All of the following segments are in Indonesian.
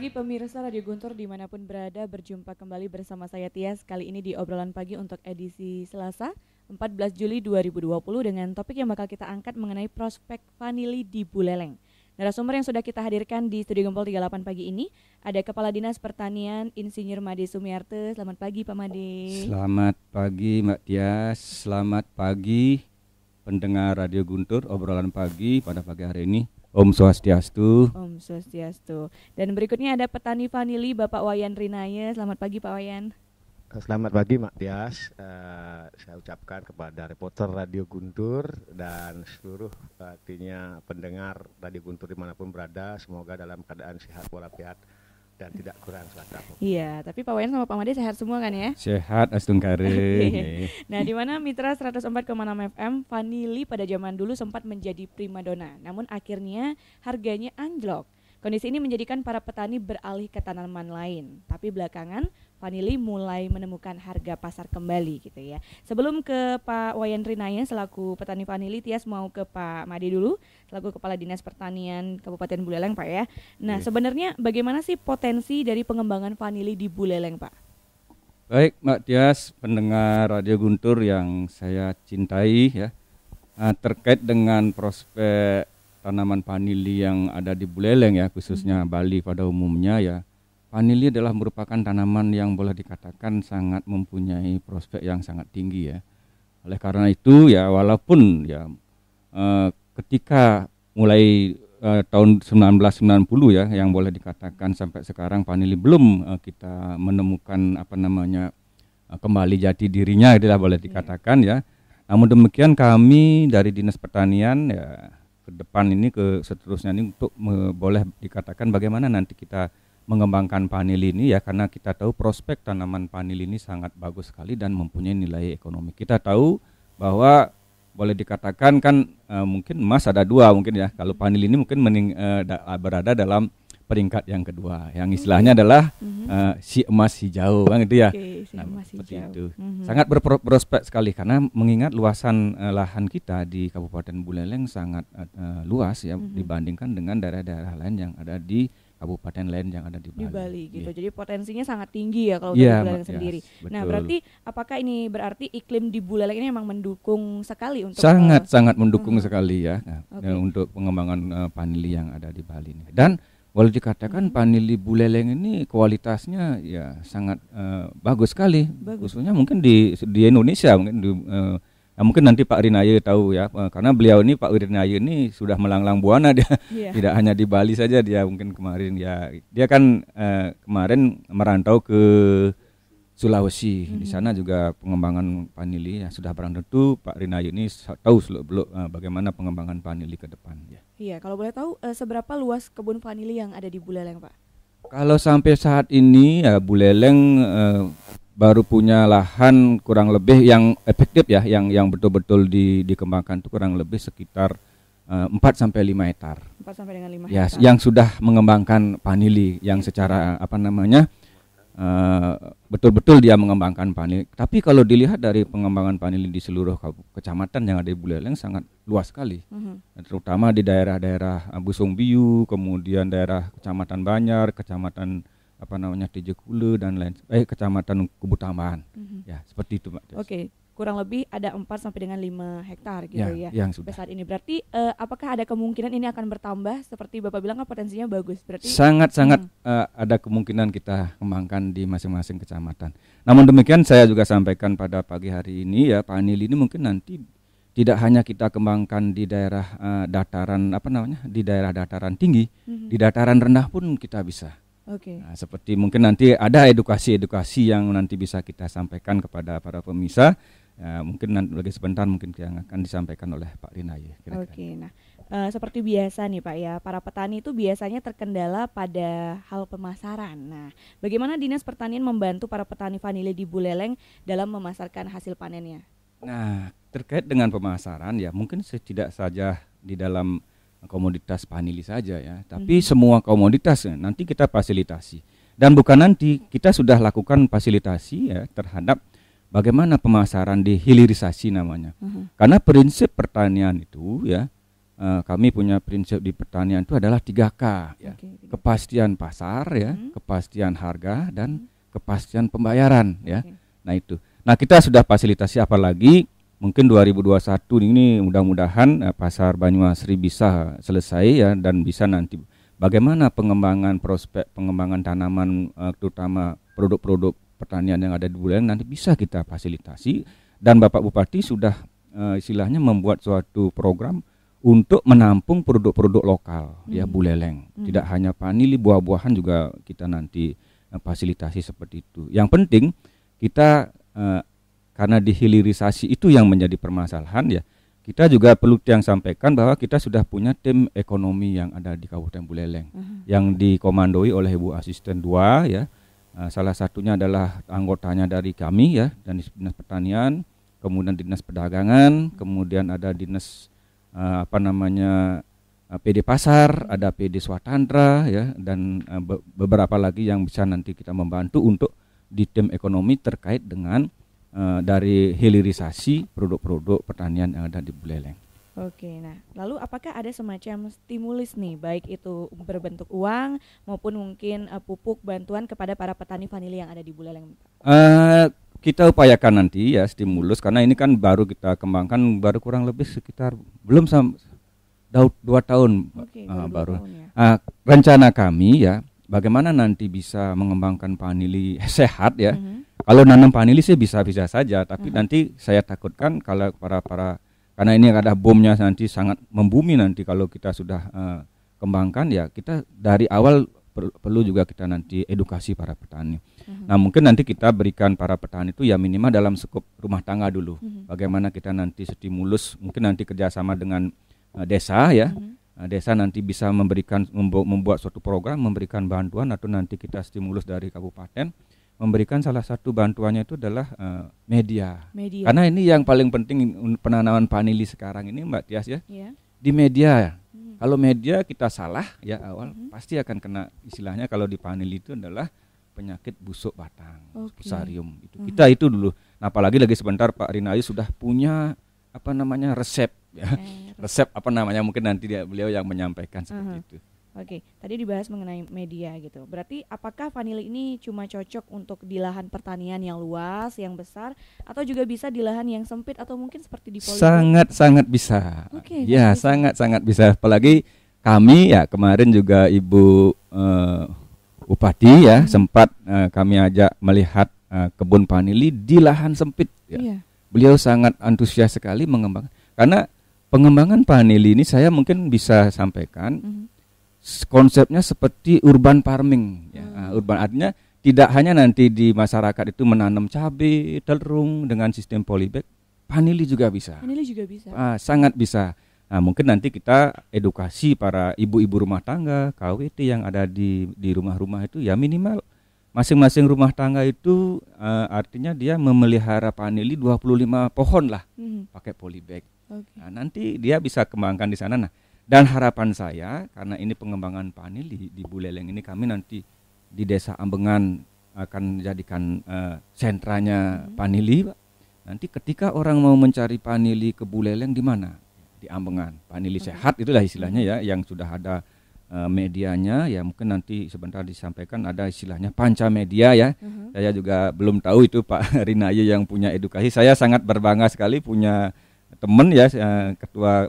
pagi pemirsa Radio Guntur dimanapun berada, berjumpa kembali bersama saya Tias. Kali ini di obrolan pagi untuk edisi Selasa 14 Juli 2020 dengan topik yang bakal kita angkat mengenai prospek vanili di Buleleng. Narasumber yang sudah kita hadirkan di Studio Gempol 38 pagi ini ada Kepala Dinas Pertanian Insinyur Made Sumiarte. Selamat pagi Pak Made. Selamat pagi Mbak Tias, selamat pagi pendengar Radio Guntur, obrolan pagi pada pagi hari ini. Om Swastiastu. Om Swastiastu. Dan berikutnya ada petani vanili Bapak Wayan Rinaya. Selamat pagi Pak Wayan. Selamat pagi Mak Tias. Saya ucapkan kepada reporter Radio Guntur dan seluruh artinya pendengar Radio Guntur dimanapun berada, semoga dalam keadaan sehat walafiat dan tidak kurang suatu. Iya, tapi Pak Wayan sama Pak Made sehat semua kan ya? Sehat astungkare. Nah, di mana Mitra 104,6 FM vanili pada zaman dulu sempat menjadi primadona, namun akhirnya harganya anjlok. Kondisi ini menjadikan para petani beralih ke tanaman lain. Tapi belakangan vanili mulai menemukan harga pasar kembali gitu ya. Sebelum ke Pak Wayan Rinaya selaku petani vanili, Tias mau ke Pak Made dulu selaku Kepala Dinas Pertanian Kabupaten Buleleng Pak ya. Nah, sebenarnya bagaimana sih potensi dari pengembangan vanili di Buleleng Pak? Baik Mbak Tias, pendengar Radio Guntur yang saya cintai ya. Terkait dengan prospek tanaman vanili yang ada di Buleleng ya, khususnya Bali pada umumnya ya. Vanili adalah merupakan tanaman yang boleh dikatakan sangat mempunyai prospek yang sangat tinggi ya. Oleh karena itu ya, walaupun ya ketika mulai tahun 1990 ya, yang boleh dikatakan sampai sekarang vanili belum kita menemukan kembali jati dirinya, itulah boleh dikatakan ya. Namun demikian kami dari Dinas Pertanian ya ke depan ini ke seterusnya ini untuk boleh dikatakan bagaimana nanti kita mengembangkan vanili ini ya, karena kita tahu prospek tanaman vanili ini sangat bagus sekali dan mempunyai nilai ekonomi. Kita tahu bahwa boleh dikatakan kan mungkin emas ada dua mungkin ya, kalau vanili ini mungkin berada dalam peringkat yang kedua, yang istilahnya adalah si emas hijau kan itu ya. Seperti itu. Sangat berprospek sekali karena mengingat luasan lahan kita di Kabupaten Buleleng sangat luas ya dibandingkan dengan daerah-daerah lain yang ada di kabupaten lain yang ada di Bali. Gitu. Jadi potensinya sangat tinggi ya kalau di Buleleng sendiri. Betul. Nah, apakah ini berarti iklim di Buleleng ini memang mendukung sekali untuk sangat mendukung sekali ya untuk pengembangan vanili yang ada di Bali ini. Dan boleh dikatakan vanili Buleleng ini kualitasnya ya sangat bagus sekali. Khususnya mungkin di Indonesia mungkin nanti Pak Rinaya tahu ya, karena beliau ini Pak Rinaya ini sudah melanglang buana dia. Tidak hanya di Bali saja dia mungkin kemarin ya. Dia kan kemarin merantau ke Sulawesi. Di sana juga pengembangan vanili ya sudah barang tentu Pak Rinaya ini tahu bagaimana pengembangan vanili ke depan ya. Iya, kalau boleh tahu seberapa luas kebun vanili yang ada di Buleleng, Pak? Kalau sampai saat ini ya Buleleng baru punya lahan kurang lebih yang efektif ya, yang betul-betul dikembangkan itu kurang lebih sekitar 4 sampai 5 hektar. 4 sampai dengan 5 ya, hektar. yang sudah mengembangkan vanili yang secara betul-betul dia mengembangkan vanili. Tapi kalau dilihat dari pengembangan vanili di seluruh kecamatan yang ada di Buleleng sangat luas sekali. Terutama di daerah-daerah Busung Biu, kemudian daerah Kecamatan Banyar, Kecamatan Tijekule dan lain Kecamatan Kubu Tambahan. Ya, seperti itu, Mbak. Oke, kurang lebih ada 4 sampai dengan 5 hektar gitu ya. Yang sudah. Sampai saat ini berarti apakah ada kemungkinan ini akan bertambah seperti Bapak bilang kan potensinya bagus. Berarti sangat ada kemungkinan kita kembangkan di masing-masing kecamatan. Namun demikian saya juga sampaikan pada pagi hari ini ya, vanili ini mungkin nanti tidak hanya kita kembangkan di daerah di daerah dataran tinggi, di dataran rendah pun kita bisa. Nah, seperti mungkin nanti ada edukasi yang nanti bisa kita sampaikan kepada para pemirsa. Mungkin nanti lagi sebentar mungkin yang akan disampaikan oleh Pak Rinaya. Nah seperti biasa nih Pak ya, para petani itu biasanya terkendala pada hal pemasaran. Nah, bagaimana Dinas Pertanian membantu para petani vanili di Buleleng dalam memasarkan hasil panennya? Nah, terkait dengan pemasaran ya mungkin tidak saja di dalam komoditas vanili saja ya, tapi semua komoditas nanti kita fasilitasi. Dan bukan nanti, kita sudah lakukan fasilitasi ya terhadap bagaimana pemasaran di hilirisasi namanya. Karena prinsip pertanian itu ya kami punya prinsip di pertanian itu adalah 3K ya. Oke, Kepastian pasar ya, Mhm. kepastian harga dan kepastian pembayaran ya. Oke. Nah itu. Nah kita sudah fasilitasi apalagi mungkin 2021 ini mudah-mudahan pasar Banyuasri bisa selesai ya dan bisa nanti bagaimana pengembangan prospek pengembangan tanaman terutama produk-produk pertanian yang ada di Buleleng nanti bisa kita fasilitasi dan Bapak Bupati sudah istilahnya membuat suatu program untuk menampung produk-produk lokal ya Buleleng. Tidak hanya panili, buah-buahan juga kita nanti fasilitasi seperti itu. Yang penting kita karena dihilirisasi itu yang menjadi permasalahan ya. Kita juga perlu yang sampaikan bahwa kita sudah punya tim ekonomi yang ada di Kabupaten Buleleng yang dikomandoi oleh Ibu Asisten 2 ya. Salah satunya adalah anggotanya dari kami ya, dan Dinas Pertanian, kemudian Dinas Perdagangan, kemudian ada Dinas PD Pasar, ada PD Swatandra ya, dan beberapa lagi yang bisa nanti kita membantu untuk di tim ekonomi terkait dengan dari hilirisasi produk-produk pertanian yang ada di Buleleng. Oke, nah lalu apakah ada semacam stimulus nih, baik itu berbentuk uang maupun mungkin pupuk bantuan kepada para petani vanili yang ada di Buleleng? Kita upayakan nanti ya stimulus karena ini kan baru kita kembangkan baru kurang lebih sekitar belum 2 tahun. Oke, baru. tahun ya. Rencana kami ya bagaimana nanti bisa mengembangkan vanili sehat ya. Kalau nanam vanili sih bisa-bisa saja, tapi nanti saya takutkan kalau karena ini ada bomnya nanti sangat membumi nanti kalau kita sudah kembangkan ya kita dari awal perlu juga kita nanti edukasi para petani. Nah mungkin nanti kita berikan para petani itu ya minimal dalam skup rumah tangga dulu. Bagaimana kita nanti stimulus mungkin nanti kerjasama dengan desa ya. Desa nanti bisa membuat suatu program memberikan bantuan atau nanti kita stimulus dari kabupaten. Memberikan salah satu bantuannya itu adalah media. Karena ini yang paling penting penanaman vanili sekarang ini Mbak Tias ya. Di media. Kalau media kita salah ya awal pasti akan kena istilahnya kalau di vanili itu adalah penyakit busuk batang, fusarium itu. Kita itu dulu. Nah, apalagi lagi sebentar Pak Rinayu sudah punya resep ya. Resep mungkin nanti beliau yang menyampaikan seperti itu. Oke, tadi dibahas mengenai media gitu. Berarti apakah vanili ini cuma cocok untuk di lahan pertanian yang luas, yang besar, atau juga bisa di lahan yang sempit atau mungkin seperti di polybag? Sangat bisa. Oke, ya, sangat bisa. Apalagi kami ya kemarin juga Ibu Bupati ya sempat kami ajak melihat kebun vanili di lahan sempit. Ya. Beliau sangat antusias sekali mengembangkan. Karena pengembangan vanili ini saya mungkin bisa sampaikan. Konsepnya seperti urban farming ya. Urban artinya tidak hanya nanti di masyarakat itu menanam cabai, terung dengan sistem polybag, vanili juga bisa. Sangat bisa. Nah, mungkin nanti kita edukasi para ibu-ibu rumah tangga, KWT yang ada di rumah-rumah itu ya minimal masing-masing rumah tangga itu artinya dia memelihara vanili 25 pohon lah pakai polybag. Nah, nanti dia bisa kembangkan di sana. Nah, dan harapan saya karena ini pengembangan vanili di Buleleng ini kami nanti di Desa Ambengan akan jadikan sentranya vanili. Nanti ketika orang mau mencari vanili ke Buleleng di mana? Di Ambengan. Vanili sehat itulah istilahnya ya yang sudah ada medianya ya mungkin nanti sebentar disampaikan ada istilahnya panca media ya. Saya juga belum tahu itu Pak Rinayu yang punya edukasi. Saya sangat berbangga sekali punya teman ya ketua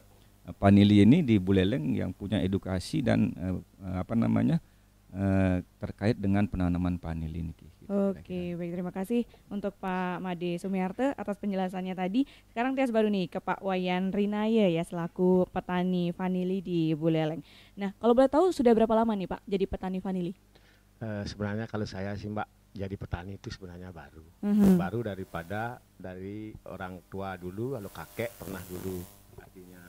vanili ini di Buleleng yang punya edukasi dan terkait dengan penanaman vanili ini. Oke, baik, terima kasih untuk Pak Made Sumiarte atas penjelasannya tadi. Sekarang Tias baru nih ke Pak Wayan Rinaya ya selaku petani vanili di Buleleng. Nah, kalau boleh tahu sudah berapa lama nih Pak jadi petani vanili? Sebenarnya kalau saya sih Mbak jadi petani itu sebenarnya baru. Baru dari orang tua dulu, lalu kakek pernah dulu artinya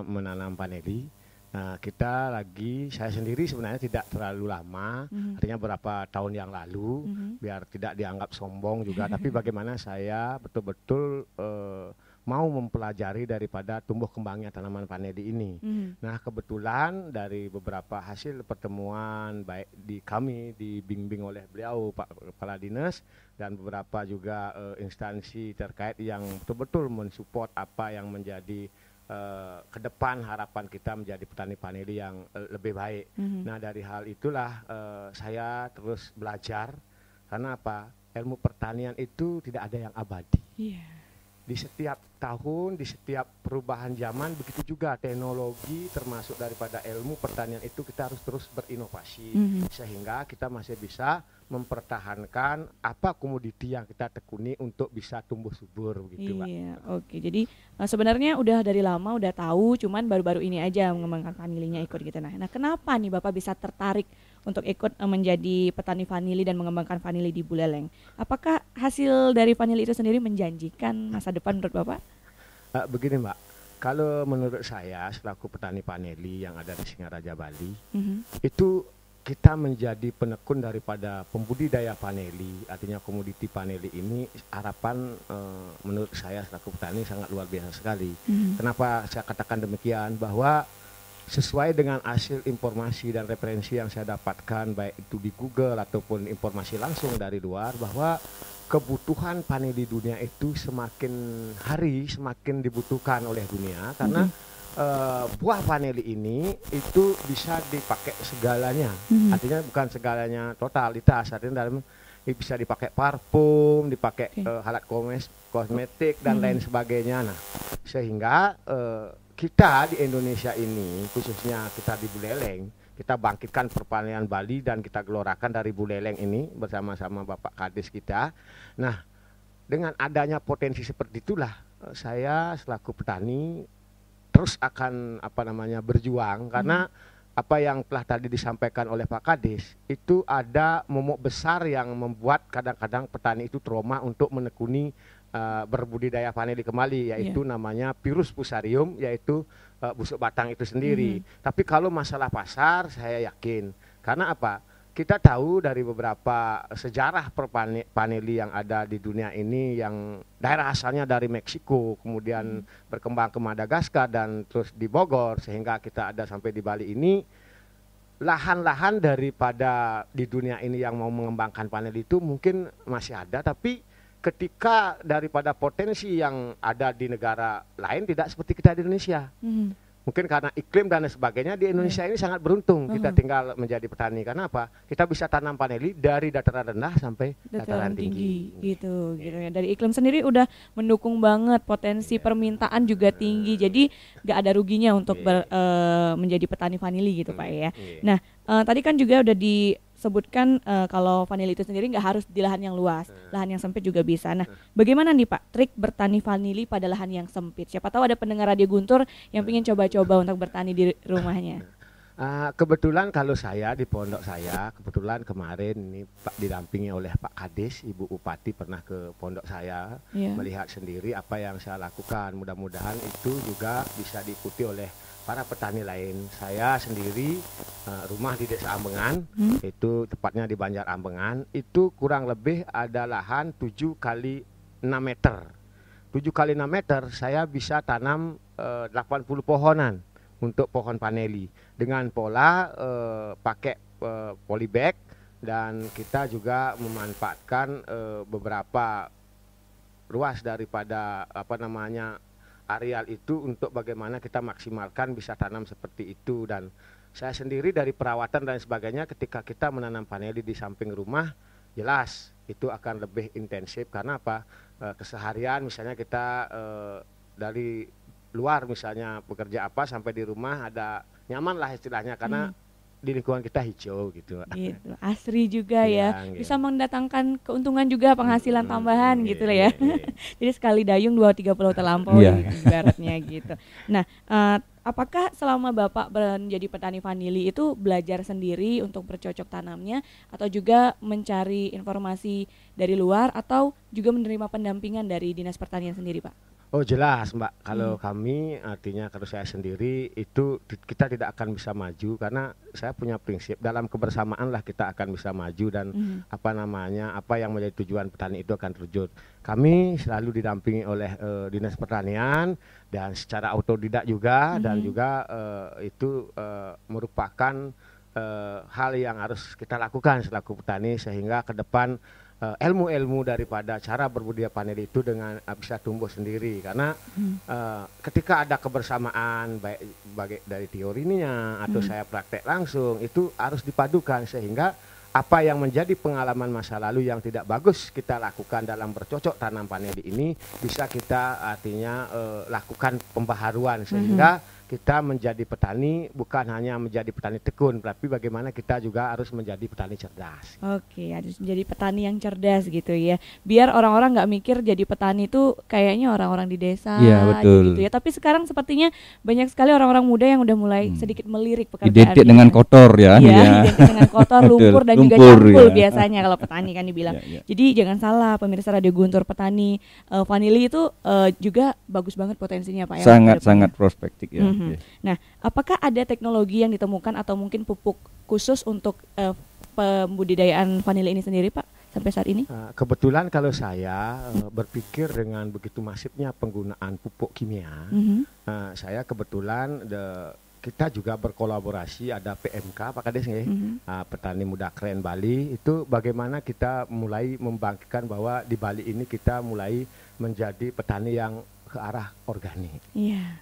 menanam vanili. Nah, saya sendiri sebenarnya tidak terlalu lama, artinya berapa tahun yang lalu, biar tidak dianggap sombong juga. Tapi bagaimana saya betul-betul mau mempelajari daripada tumbuh kembangnya tanaman vanili ini. Nah, kebetulan dari beberapa hasil pertemuan baik kami dibimbing oleh beliau Pak Kepala Dinas dan beberapa juga instansi terkait yang betul-betul mensupport apa yang menjadi ke depan harapan kita menjadi petani vanili yang lebih baik. Nah dari hal itulah saya terus belajar, karena apa? Ilmu pertanian itu tidak ada yang abadi. Di setiap tahun, di setiap perubahan zaman, begitu juga teknologi termasuk daripada ilmu pertanian itu kita harus terus berinovasi sehingga kita masih bisa mempertahankan apa komoditi yang kita tekuni untuk bisa tumbuh subur begitu, Mbak. Iya, oke. Jadi sebenarnya udah dari lama udah tahu, cuman baru-baru ini aja mengembangkan vanilinya ikut gitu. Nah, kenapa nih Bapak bisa tertarik untuk ikut menjadi petani vanili dan mengembangkan vanili di Buleleng? Apakah hasil dari vanili itu sendiri menjanjikan masa depan menurut Bapak? Begini, Mbak. Kalau menurut saya selaku petani vanili yang ada di Singaraja Bali, itu kita menjadi penekun daripada pembudidaya vanili, artinya komoditi vanili ini harapan menurut saya selaku petani sangat luar biasa sekali. Kenapa saya katakan demikian? Bahwa sesuai dengan hasil informasi dan referensi yang saya dapatkan baik itu di Google ataupun informasi langsung dari luar, bahwa kebutuhan vanili dunia itu semakin hari semakin dibutuhkan oleh dunia karena buah vanili ini itu bisa dipakai segalanya, artinya bukan segalanya totalitas, artinya dalam bisa dipakai parfum, dipakai alat kosmetik dan lain sebagainya. Nah, sehingga kita di Indonesia ini, khususnya kita di Buleleng, kita bangkitkan pertanian Bali dan kita gelorakan dari Buleleng ini bersama-sama Bapak Kades kita. Nah, dengan adanya potensi seperti itulah saya selaku petani terus akan berjuang, karena apa yang telah tadi disampaikan oleh Pak Kades itu ada momok besar yang membuat kadang-kadang petani itu trauma untuk menekuni berbudidaya vanili kembali, yaitu namanya virus fusarium, yaitu busuk batang itu sendiri. Tapi kalau masalah pasar saya yakin, karena apa? Kita tahu dari beberapa sejarah vanili yang ada di dunia ini, yang daerah asalnya dari Meksiko, kemudian berkembang ke Madagaskar dan terus di Bogor, sehingga kita ada sampai di Bali ini. Lahan-lahan daripada di dunia ini yang mau mengembangkan vanili itu mungkin masih ada, tapi ketika daripada potensi yang ada di negara lain tidak seperti kita di Indonesia. Mungkin karena iklim dan sebagainya, di Indonesia ini sangat beruntung kita tinggal menjadi petani. Karena apa? Kita bisa tanam vanili dari dataran rendah sampai dataran tinggi. Gitu ya. Dari iklim sendiri udah mendukung banget, potensi permintaan juga tinggi. Jadi nggak ada ruginya untuk menjadi petani vanili gitu Pak ya. Nah, tadi kan juga udah disebutkan kalau vanili itu sendiri nggak harus di lahan yang luas, lahan yang sempit juga bisa. Nah, bagaimana nih Pak trik bertani vanili pada lahan yang sempit? Siapa tahu ada pendengar Radio Guntur yang ingin coba-coba untuk bertani di rumahnya. Kebetulan kalau saya di pondok saya, kebetulan kemarin ini Pak didampingi oleh Pak Kades, Ibu Bupati pernah ke pondok saya melihat sendiri apa yang saya lakukan. Mudah-mudahan itu juga bisa diikuti oleh para petani lain. Saya sendiri rumah di Desa Ambengan, itu tepatnya di Banjar Ambengan, itu kurang lebih ada lahan 7 kali 6 meter. 7 kali 6 meter saya bisa tanam 80 pohonan untuk pohon vanili dengan pola pakai polybag, dan kita juga memanfaatkan beberapa ruas daripada areal itu untuk bagaimana kita maksimalkan bisa tanam seperti itu. Dan saya sendiri dari perawatan dan sebagainya, ketika kita menanam vanili di samping rumah, jelas itu akan lebih intensif. Karena apa? Keseharian misalnya kita dari luar misalnya bekerja apa, sampai di rumah ada nyaman lah istilahnya, karena di lingkungan kita hijau gitu. Gitu. Asri juga ya. Bisa mendatangkan keuntungan juga, penghasilan tambahan gitu lah ya. Jadi sekali dayung 2-3 pulau terlampaui ibaratnya gitu. Nah, apakah selama Bapak menjadi petani vanili itu belajar sendiri untuk bercocok tanamnya, atau juga mencari informasi dari luar, atau juga menerima pendampingan dari Dinas Pertanian sendiri, Pak? Oh jelas Mbak, kalau kami, artinya kalau saya sendiri itu kita tidak akan bisa maju, karena saya punya prinsip dalam kebersamaan lah kita akan bisa maju, dan apa yang menjadi tujuan petani itu akan terwujud. Kami selalu didampingi oleh Dinas Pertanian dan secara autodidak juga, dan juga itu merupakan hal yang harus kita lakukan selaku petani, sehingga ke depan ilmu-ilmu daripada cara berbudidaya paneli itu dengan bisa tumbuh sendiri karena ketika ada kebersamaan baik dari teorinya atau saya praktek langsung itu harus dipadukan sehingga apa yang menjadi pengalaman masa lalu yang tidak bagus kita lakukan dalam bercocok tanam paneli ini bisa kita artinya lakukan pembaharuan sehingga kita menjadi petani bukan hanya menjadi petani tekun, tapi bagaimana kita juga harus menjadi petani cerdas. Oke, harus menjadi petani yang cerdas gitu ya. Biar orang-orang nggak mikir jadi petani itu kayaknya orang-orang di desa, betul. gitu ya. Tapi sekarang sepertinya banyak sekali orang-orang muda yang udah mulai sedikit melirik pekerjaan. Identik dengan kotor ya. Iya, identik dengan kotor, lumpur dan juga cangkul biasanya kalau petani kan dibilang. Jadi jangan salah pemirsa Radio Guntur Petani, vanili itu juga bagus banget potensinya Pak ya. Sangat prospektif ya. Nah, apakah ada teknologi yang ditemukan atau mungkin pupuk khusus untuk pembudidayaan vanili ini sendiri Pak sampai saat ini? Kebetulan kalau saya berpikir dengan begitu masifnya penggunaan pupuk kimia, saya kebetulan kita juga berkolaborasi ada PMK Pak Kades ya, Petani Muda Keren Bali itu bagaimana kita mulai membangkitkan bahwa di Bali ini kita mulai menjadi petani yang ke arah organik.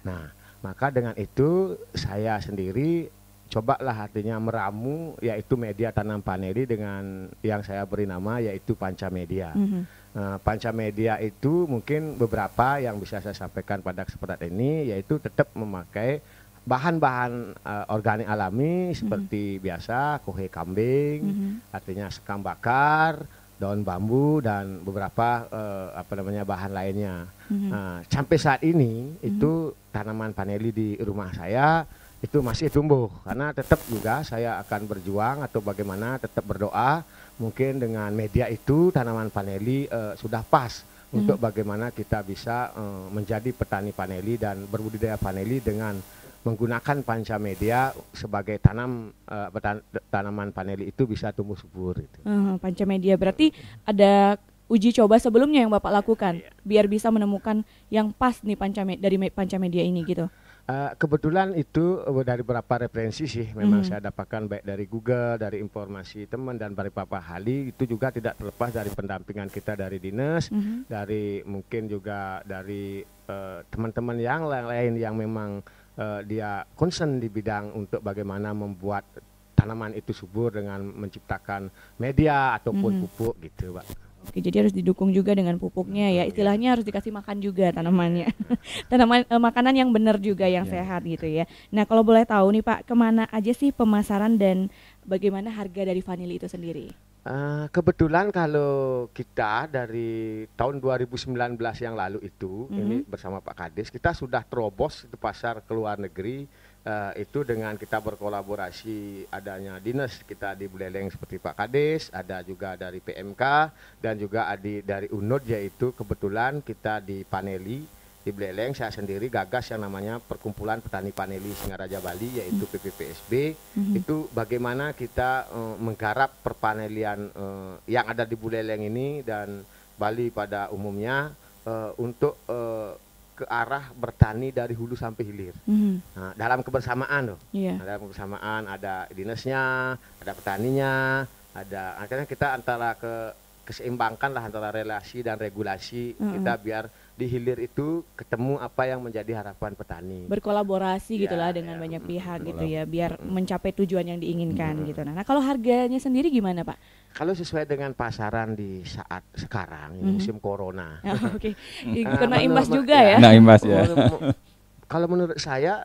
Nah, maka dengan itu saya sendiri cobalah artinya meramu yaitu media tanam paneli dengan yang saya beri nama yaitu Pancamedia. Pancamedia itu mungkin beberapa yang bisa saya sampaikan pada kesempatan ini yaitu tetap memakai bahan-bahan organik alami seperti biasa kohe kambing, artinya sekam bakar, daun bambu dan beberapa bahan lainnya. Sampai saat ini itu tanaman paneli di rumah saya itu masih tumbuh karena tetap juga saya akan berjuang atau bagaimana tetap berdoa mungkin dengan media itu tanaman paneli sudah pas untuk bagaimana kita bisa menjadi petani paneli dan berbudidaya paneli dengan menggunakan Pancamedia sebagai tanaman paneli itu bisa tumbuh subur. Pancamedia berarti ada uji coba sebelumnya yang Bapak lakukan biar bisa menemukan yang pas nih dari Pancamedia ini gitu. Kebetulan itu dari beberapa referensi sih memang saya dapatkan baik dari Google, dari informasi teman dan dari Bapak Hali itu juga tidak terlepas dari pendampingan kita dari dinas, dari mungkin juga dari teman-teman yang lain yang memang dia concern di bidang untuk bagaimana membuat tanaman itu subur dengan menciptakan media ataupun pupuk gitu Pak. Oke, jadi harus didukung juga dengan pupuknya ya. Istilahnya harus dikasih makan juga tanamannya. Makanan yang benar juga yang sehat gitu ya. Nah, kalau boleh tahu nih Pak, kemana aja sih pemasaran dan bagaimana harga dari vanili itu sendiri? Kebetulan kalau kita dari tahun 2019 yang lalu itu ini bersama Pak Kades kita sudah terobos di pasar ke luar negeri itu dengan kita berkolaborasi adanya dinas kita di Buleleng seperti Pak Kades, ada juga dari PMK dan juga dari UNOD yaitu kebetulan kita di Paneli di Buleleng saya sendiri gagas yang namanya Perkumpulan Petani Paneli Singaraja Bali yaitu PPPSB. Itu bagaimana kita menggarap perpanelian yang ada di Buleleng ini dan Bali pada umumnya untuk ke arah bertani dari hulu sampai hilir. Nah, dalam kebersamaan loh. Dalam kebersamaan ada dinasnya, ada petaninya, ada akhirnya kita antara keseimbangkan lah antara relasi dan regulasi kita biar di hilir itu ketemu apa yang menjadi harapan petani. Berkolaborasi gitulah dengan banyak pihak gitu ya biar mencapai tujuan yang diinginkan gitu. Nah, kalau harganya sendiri gimana Pak? Kalau sesuai dengan pasaran di saat sekarang musim corona. Oke. Kena imbas juga ya. Nah, imbas ya. Kalau menurut saya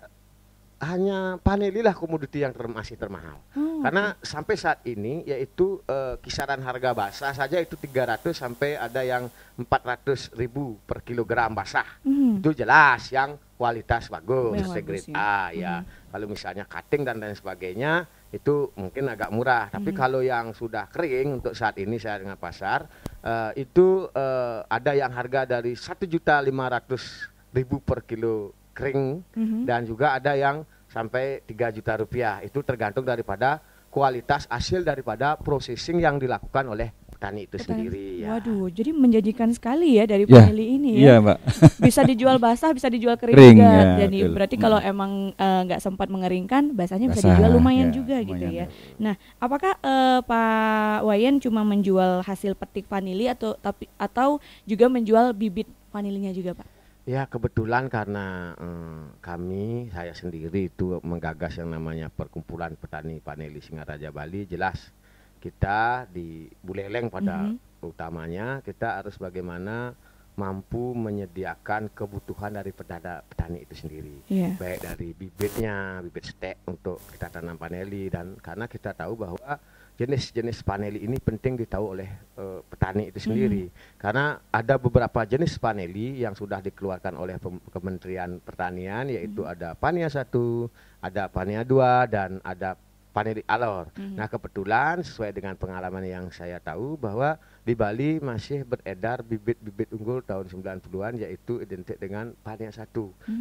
hanya paneli lah komoditi yang masih termahal. Karena sampai saat ini yaitu kisaran harga basah saja itu 300 sampai ada yang 400.000 per kilogram basah. Itu jelas yang kualitas bagus, grade A ya. Kalau misalnya cutting dan lain sebagainya itu mungkin agak murah. Tapi kalau yang sudah kering untuk saat ini saya dengan pasar itu ada yang harga dari 1.500.000 per kilo kering dan juga ada yang sampai 3 juta rupiah. Itu tergantung daripada kualitas hasil daripada processing yang dilakukan oleh petani itu sendiri ya. Waduh, jadi menjanjikan sekali ya dari Ya, vanili ini Iya, ya. Mbak. Bisa dijual basah, bisa dijual kering, Kering, juga. ya, Jadi betul. berarti kalau emang nggak sempat mengeringkan, basahnya bisa Basah, dijual lumayan ya, juga gitu lumayan. ya. Nah, apakah Pak Wayan cuma menjual hasil petik vanili atau juga menjual bibit vanilinya juga, Pak? Ya kebetulan karena saya sendiri itu menggagas yang namanya Perkumpulan Petani Vanili Singaraja Bali. Jelas kita di Buleleng pada utamanya kita harus bagaimana mampu menyediakan kebutuhan dari petani itu sendiri. Baik dari bibitnya, bibit stek untuk kita tanam vanili, dan karena kita tahu bahwa jenis-jenis vanili ini penting ditahu oleh petani itu sendiri. Karena ada beberapa jenis vanili yang sudah dikeluarkan oleh Kementerian Pertanian, yaitu ada Pania 1, ada Pania 2, dan ada vanili Alor. Nah kebetulan sesuai dengan pengalaman yang saya tahu bahwa di Bali masih beredar bibit-bibit unggul tahun 90-an, yaitu identik dengan Pania 1,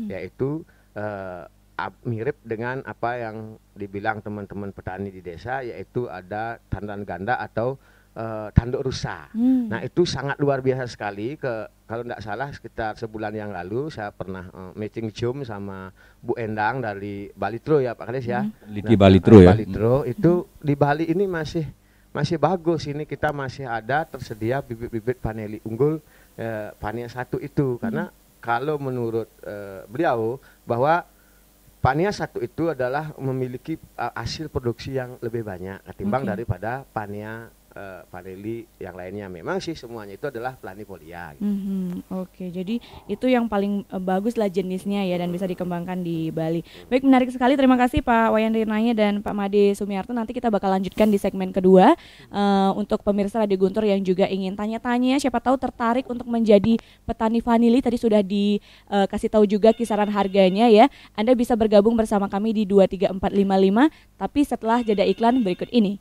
yaitu mirip dengan apa yang dibilang teman-teman petani di desa, yaitu ada tandan ganda atau tanduk rusa. Nah itu sangat luar biasa sekali. Kalau tidak salah sekitar sebulan yang lalu saya pernah matching Zoom sama Bu Endang dari Balitro ya Pak Kades ya. Di Balitro ya. Balitro itu di Bali ini masih bagus. Ini kita masih ada tersedia bibit-bibit vanili unggul Pania 1 itu. Karena kalau menurut beliau bahwa Pania 1 itu adalah memiliki hasil produksi yang lebih banyak ketimbang daripada Pania vanili yang lainnya. Memang sih semuanya itu adalah planifolia. Oke, jadi itu yang paling bagus lah jenisnya ya, dan bisa dikembangkan di Bali. Baik, menarik sekali. Terima kasih Pak Wayan Rirnaya dan Pak Made Sumiarto. Nanti kita bakal lanjutkan di segmen kedua. Untuk pemirsa Radio Guntur yang juga ingin tanya-tanya, siapa tahu tertarik untuk menjadi petani vanili, tadi sudah dikasih tahu juga kisaran harganya ya. Anda bisa bergabung bersama kami di 23455, tapi setelah jeda iklan berikut ini.